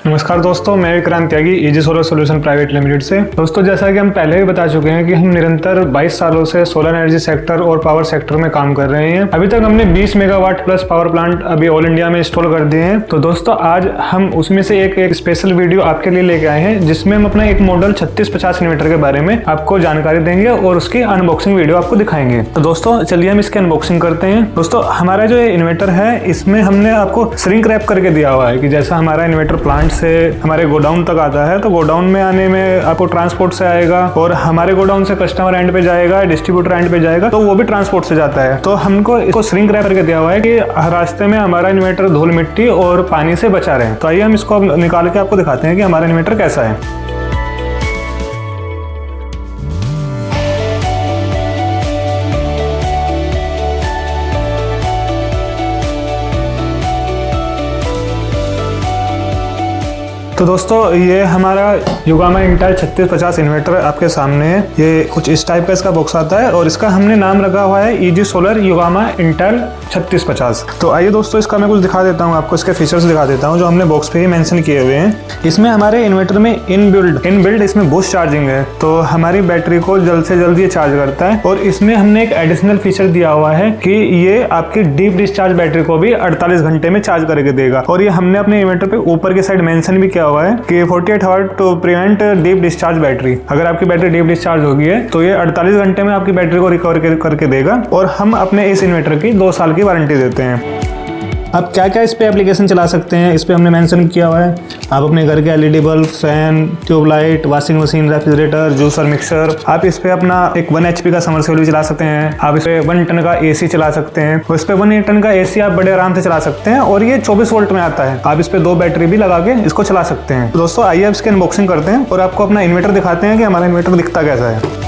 नमस्कार दोस्तों, मैं Vikrant Tyagi easy solar solution private limited से। दोस्तों, जैसा कि हम पहले भी बता चुके हैं कि हम निरंतर 22 सालों से सोलर एनर्जी सेक्टर और पावर सेक्टर में काम कर रहे हैं। अभी तक हमने 20 मेगावाट प्लस पावर प्लांट अभी ऑल इंडिया में इंस्टॉल कर दिए हैं। तो दोस्तों, आज हम उसमें से एक स्पेशल वीडियो आपके लिए लेके आए हैं, जिसमें हम अपना एक मॉडल 3650 इन्वर्टर के बारे में आपको जानकारी देंगे और उसकी अनबॉक्सिंग वीडियो आपको दिखाएंगे। तो दोस्तों, चलिए हम इसकी अनबॉक्सिंग करते हैं। दोस्तों, हमारा जो इन्वर्टर है, इसमें हमने आपको श्रिंक रैप करके दिया हुआ है कि जैसा हमारा इन्वर्टर प्लांट से हमारे गोडाउन तक आता है, तो गोडाउन में आने में आपको ट्रांसपोर्ट से आएगा और हमारे गोडाउन से कस्टमर एंड पे जाएगा, डिस्ट्रीब्यूटर एंड पे जाएगा, तो वो भी ट्रांसपोर्ट से जाता है। तो हमको इसको श्रिंक रैप करके दिया हुआ है कि रास्ते में हमारा इन्वर्टर धूल मिट्टी और पानी से बचा रहे। तो आइए हम इसको निकाल के आपको दिखाते हैं कि हमारा इन्वर्टर कैसा है। तो दोस्तों, ये हमारा युगामा इंटेल 3650 इन्वर्टर आपके सामने है। ये कुछ इस टाइप का इसका बॉक्स आता है और इसका हमने नाम रखा हुआ है इजी सोलर युगामा इंटेल 3650। तो आइए दोस्तों, इसका मैं कुछ दिखा देता हूँ आपको, इसके फीचर्स दिखा देता हूँ जो हमने बॉक्स पे ही मेंशन किए हुए हैं। इसमें हमारे इन्वर्टर में इनबिल्ड इसमें बूस्ट चार्जिंग है, तो हमारी बैटरी को जल्द से जल्द ये चार्ज करता है। और इसमें हमने एक एडिशनल फीचर दिया हुआ है कि ये आपकी डीप डिस्चार्ज बैटरी को भी 48 घंटे में चार्ज करके देगा। और ये हमने अपने इन्वर्टर पे ऊपर की साइड मेंशन भी किया हुआ है कि 48 hour to prevent deep discharge battery. अगर आपकी बैटरी डीप डिस्चार्ज होगी है तो ये 48 घंटे में आपकी बैटरी को रिकवर करके देगा। और हम अपने इस इन्वर्टर की 2 साल की वारंटी देते हैं। आप क्या क्या इस पे एप्लीकेशन चला सकते हैं, इस पे हमने मेंशन किया हुआ है। आप अपने घर के LED bulb, fan, tubelight, washing machine, refrigerator, juicer, mixer, आप इस पे अपना एक 1 HP का समरसेबल भी चला सकते हैं। आप इस पे 1 टन का AC चला सकते हैं। और इस पे 1 टन का AC आप बड़े आराम से चला सकते हैं और ये 24 वोल्ट में आता है। आप इस पे 2 बैटरी भी लगा के इसको चला सकते हैं। तो दोस्तों, आइए इसकी अनबॉक्सिंग करते हैं और आपको अपना इन्वर्टर दिखाते हैं कि हमारा इन्वर्टर दिखता कैसा है।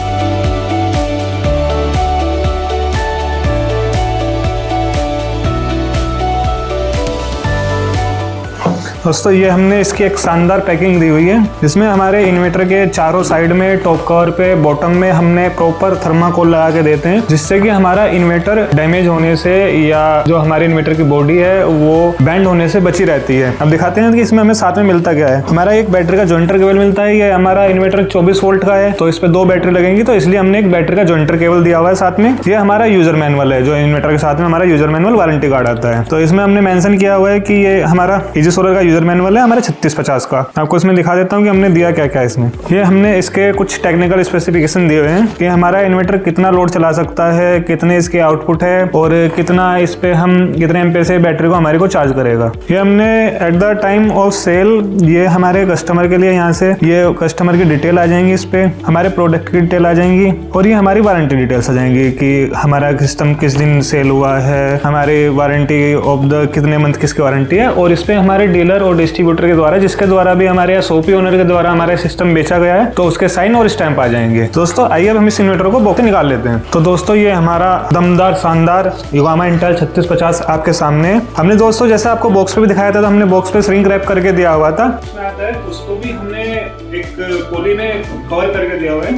दोस्तों, ये हमने इसकी एक शानदार पैकिंग दी हुई है, जिसमें हमारे इन्वर्टर के चारों साइड में, टॉप कवर पे, बॉटम में हमने प्रॉपर थर्माकोल लगा के देते हैं, जिससे कि हमारा इन्वर्टर डैमेज होने से या जो हमारे इन्वर्टर की बॉडी है वो बैंड होने से बची रहती है। अब दिखाते हैं कि इसमें हमें साथ में मिलता क्या है। हमारा एक बैटरी का जॉइंटर केबल मिलता है। ये हमारा इन्वर्टर 24 वोल्ट का है, तो इस पे 2 बैटरी लगेंगी, तो इसलिए हमने एक बैटरी का जॉइंटर केबल दिया हुआ है साथ में। ये हमारा यूजर मैनुअल है, जो इन्वर्टर के साथ में हमारा यूजर मैनुअल वारंटी कार्ड आता है। तो इसमें हमने मेंशन किया हुआ है कि ये हमारा इजी सोलर का यूजर मैनुअल है हमारे 3650 का। आपको इसमें दिखा देता हूँ कि हमने दिया क्या क्या है इसमें। ये हमने इसके कुछ टेक्निकल स्पेसिफिकेशन दिए हुए हैं कि हमारा इन्वर्टर कितना लोड चला सकता है, कितने इसके आउटपुट है और कितना इस पे हम कितने एम्पेयर से बैटरी को हमारे को चार्ज करेगा। ये हमने at the time of sale, ये हमारे कस्टमर के लिए, यहाँ से ये कस्टमर की डिटेल आ जाएंगी, इस पे हमारे प्रोडक्ट की डिटेल आ जाएंगी और ये हमारी वारंटी डिटेल्स आ जाएंगी कि हमारा सिस्टम किस दिन सेल हुआ है, हमारी वारंटी ऑफ द कितने मंथ किसकी वारंटी है। और इस पे हमारे डीलर और डिस्ट्रीब्यूटर के द्वारा, जिसके द्वारा भी हमारे शॉपी ओनर के द्वारा हमारा सिस्टम बेचा गया है, तो उसके साइन और स्टैंप आ जाएंगे। दोस्तों, आइए अब हम इस इन्वर्टर को बॉक्स से निकाल लेते हैं। तो दोस्तों, ये हमारा दमदार शानदार युगामा इंटेल 3650 आपके सामने है। हमने दोस्तों जैसा आपको बॉक्स पे भी दिखाया था, तो हमने बॉक्स पे श्रिंक रैप करके दिया हुआ था। उसमें आता है, उसको भी हमने एक पॉली में कवर करके दिया हुआ है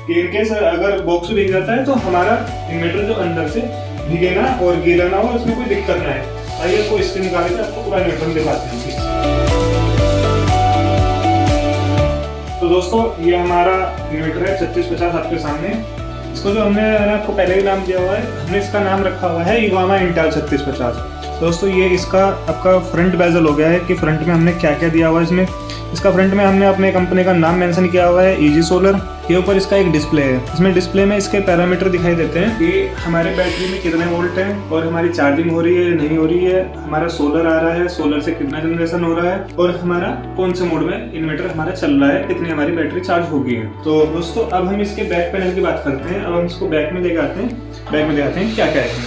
कि इनकेस अगर बॉक्स भीग जाता है तो हमारा इन्वर्टर जो अंदर से भीगे ना और गीला ना हो, उसमें कोई दिक्कत ना है। आइए आपको इससे निकाल के आपको पूरा इन्वर्टर दिखाते हैं। तो दोस्तों, ये हमारा इन्वर्टर है 3650 आपके सामने। इसको जो हमने आपको पहले ही नाम दिया हुआ है, हमने इसका नाम रखा हुआ है युगामा इंटेल 3650। दोस्तों, ये इसका आपका फ्रंट बेजल हो गया है कि फ्रंट में हमने क्या क्या दिया हुआ है इसमें। इसका फ्रंट में हमने अपने कंपनी का नाम मेंशन किया हुआ है, इजी सोलर। के ऊपर इसका एक डिस्प्ले है, इसमें डिस्प्ले में इसके पैरामीटर दिखाई देते हैं कि हमारे बैटरी में कितने वोल्ट है और हमारी चार्जिंग हो रही है नहीं हो रही है, हमारा सोलर आ रहा है, सोलर से कितना जनरेशन हो रहा है और हमारा कौन से मोड में इन्वर्टर हमारा चल रहा है, कितनी हमारी बैटरी चार्ज हो गई है। तो दोस्तों, अब हम इसके बैक पैनल की बात करते हैं। अब हम इसको बैक में लेके आते हैं, बैक में दिखाते हैं क्या क्या है इसमें।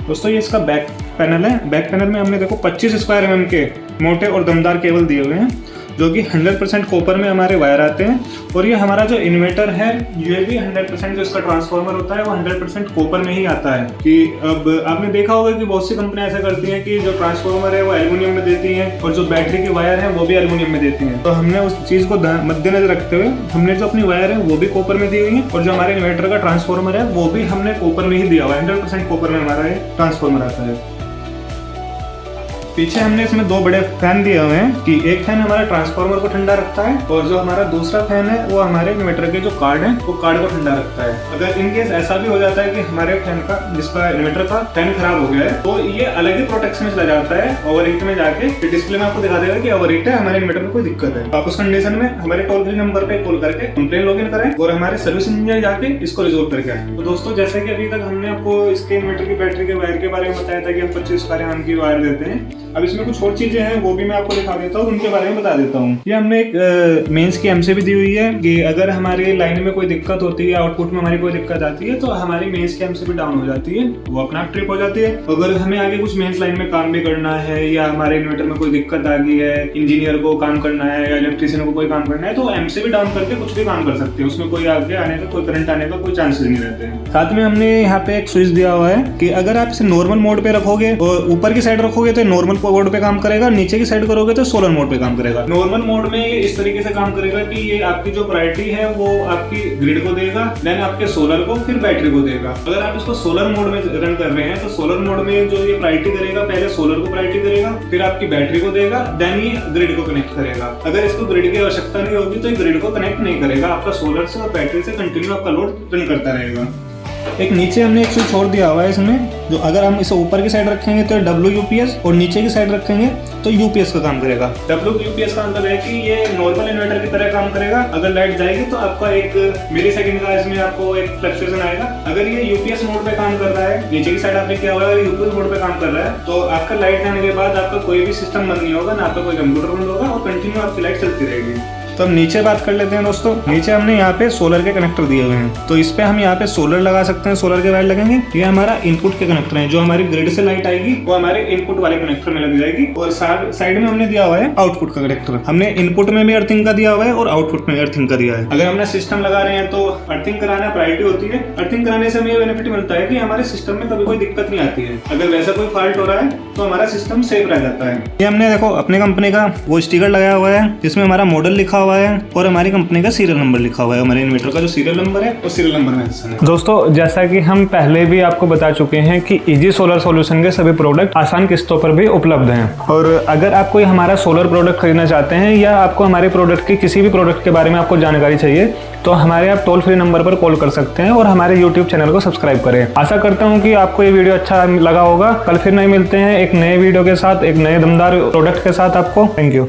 दोस्तों, ये इसका बैक पैनल है। बैक पैनल में हमने देखो 25 स्क्वायर mm के मोटे और दमदार केबल दिए हुए हैं, जो कि 100% कॉपर में हमारे वायर आते हैं। और ये हमारा जो इन्वर्टर है, ये भी 100% जो इसका ट्रांसफार्मर होता है वो 100% कॉपर में ही आता है। कि अब आपने देखा होगा कि बहुत सी कंपनियां ऐसा करती हैं कि जो ट्रांसफार्मर है वो एल्युमिनियम में देती हैं और जो बैटरी की वायर है वो भी एल्युमिनियम में देती हैं। तो हमने उस चीज़ को मद्देनजर रखते हुए हमने जो अपनी वायर है वो भी कॉपर में दी हुई है और जो हमारे इन्वर्टर का ट्रांसफार्मर है वो भी हमने कॉपर में ही दिया हुआ है। 100% कॉपर में हमारा ये ट्रांसफार्मर आता है। पीछे हमने इसमें 2 बड़े फैन दिए हुए हैं कि एक फैन हमारा ट्रांसफार्मर को ठंडा रखता है और जो हमारा दूसरा फैन है वो हमारे इन्वर्टर के जो कार्ड है वो कार्ड को ठंडा रखता है। अगर इन केस ऐसा भी हो जाता है कि हमारे फैन का जिसका इन्वर्टर का फैन खराब हो गया है तो ये अलग ही प्रोटेक्शन में चला जाता है। ओवरहीट में जाके डिस्प्ले में आपको दिखा देगा कि ओवरहीट है, हमारे इन्वर्टर में कोई दिक्कत है। आप उस कंडीशन में हमारे टोल फ्री नंबर पे कॉल करके कंप्लेन लॉगिन करें और हमारे सर्विस इंजीनियर जाके इसको रिजोल्व करके आए। तो दोस्तों जैसे कि अभी तक हमने आपको इसके इन्वर्टर की बैटरी के वायर के बारे में बताया था कि हम 25 कार्यान की वायर देते हैं। अब इसमें कुछ और चीजें हैं वो भी मैं आपको दिखा देता हूँ, उनके बारे में बता देता हूँ। ये हमने एक मेंस की एमसीबी दी हुई है कि अगर हमारी लाइन में कोई दिक्कत होती है, आउटपुट में हमारी कोई दिक्कत आती है तो हमारी मेंस की एमसीबी डाउन हो जाती है, वो अपना ट्रिप हो जाती है। अगर हमें आगे कुछ मेंस लाइन में काम भी करना है या हमारे इन्वर्टर में कोई दिक्कत आ गई है, इंजीनियर को काम करना है या इलेक्ट्रिशियन को कोई काम करना है तो एमसीबी डाउन करके कुछ भी काम कर सकते हैं। उसमें कोई आगे आने का, कोई करंट आने का कोई चांसेस नहीं रहते हैं। साथ में हमने यहाँ पे एक स्विच दिया हुआ है कि अगर आप इसे नॉर्मल मोड पे रखोगे और ऊपर की साइड रखोगे तो नॉर्मल मोड पे काम करेगा, नीचे की साइड करोगे तो सोलर मोड पे काम करेगा। नॉर्मल मोड में ये इस तरीके से काम करेगा कि ये आपकी जो प्रायोरिटी है वो आपकी ग्रिड को देगा, देन आपके सोलर को, फिर बैटरी को देगा। अगर आप इसको सोलर मोड में रन कर रहे हैं तो सोलर मोड में जो ये प्रायोरिटी करेगा, पहले सोलर को प्रायोरिटी करेगा, फिर आपकी बैटरी को देगा, देन ये ग्रिड को कनेक्ट करेगा। अगर इसको ग्रिड की आवश्यकता नहीं होगी तो ये ग्रिड को कनेक्ट नहीं करेगा, आपका सोलर से और बैटरी से कंटिन्यू आपका लोड रन करता रहेगा। एक नीचे हमने एक स्विच छोड़ दिया हुआ है इसमें, जो अगर हम इसे ऊपर की साइड रखेंगे तो WUPS और नीचे की साइड रखेंगे तो UPS का काम करेगा। WUPS का मतलब है कि ये नॉर्मल इन्वर्टर की तरह काम करेगा। अगर लाइट जाएगी तो आपका 1 मिली सेकंड का इसमें आपको एक फ्लक्चुएशन आएगा। अगर ये UPS मोड पे काम कर रहा है, नीचे की साइड आपने किया हुआ है, UPS मोड पे काम कर रहा है तो आपका लाइट आने के बाद आपका कोई भी सिस्टम बंद नहीं होगा, ना आपका कोई कंप्यूटर बंद होगा और कंटिन्यू आपकी लाइट चलती रहेगी। तो हम नीचे बात कर लेते हैं दोस्तों। नीचे हमने यहाँ पे सोलर के कनेक्टर दिए हुए हैं, तो इस पे हम यहाँ पे सोलर लगा सकते हैं, सोलर के वायर लगेंगे। ये हमारा इनपुट के कनेक्टर हैं, जो हमारी ग्रिड से लाइट आएगी वो हमारे इनपुट वाले कनेक्टर में लग जाएगी। और साइड में हमने दिया हुआ है आउटपुट का कनेक्टर। हमने इनपुट में भी अर्थिंग का दिया हुआ है और आउटपुट में अर्थिंग का दिया है। अगर हमने सिस्टम लगा रहे हैं तो अर्थिंग कराना प्रायोरिटी होती है। अर्थिंग कराने से हमें बेनिफिट मिलता है कि हमारे सिस्टम में कभी कोई दिक्कत नहीं आती है। अगर वैसा कोई फॉल्ट हो रहा है तो हमारा सिस्टम सेफ रह जाता है। ये हमने देखो अपने कंपनी का वो स्टिकर लगाया हुआ है जिसमें हमारा मॉडल लिखा हुआ है और हमारी कंपनी का सीरियल नंबर लिखा हुआ है। हमारे इन्वर्टर का जो सीरियल नंबर है वो सीरियल नंबर में है। दोस्तों जैसा कि हम पहले भी आपको बता चुके हैं कि इजी सोलर सॉल्यूशन के सभी प्रोडक्ट आसान किस्तों पर भी उपलब्ध हैं। और अगर आप कोई हमारा सोलर प्रोडक्ट खरीदना चाहते हैं या आपको हमारे प्रोडक्ट की किसी भी प्रोडक्ट के बारे में आपको जानकारी चाहिए तो हमारे आप टोल फ्री नंबर पर कॉल कर सकते हैं और हमारे YouTube चैनल को सब्सक्राइब करें। आशा करता हूं कि आपको ये वीडियो अच्छा लगा होगा। कल फिर नए मिलते हैं एक नए वीडियो के साथ, एक नए दमदार प्रोडक्ट के साथ आपको। Thank you.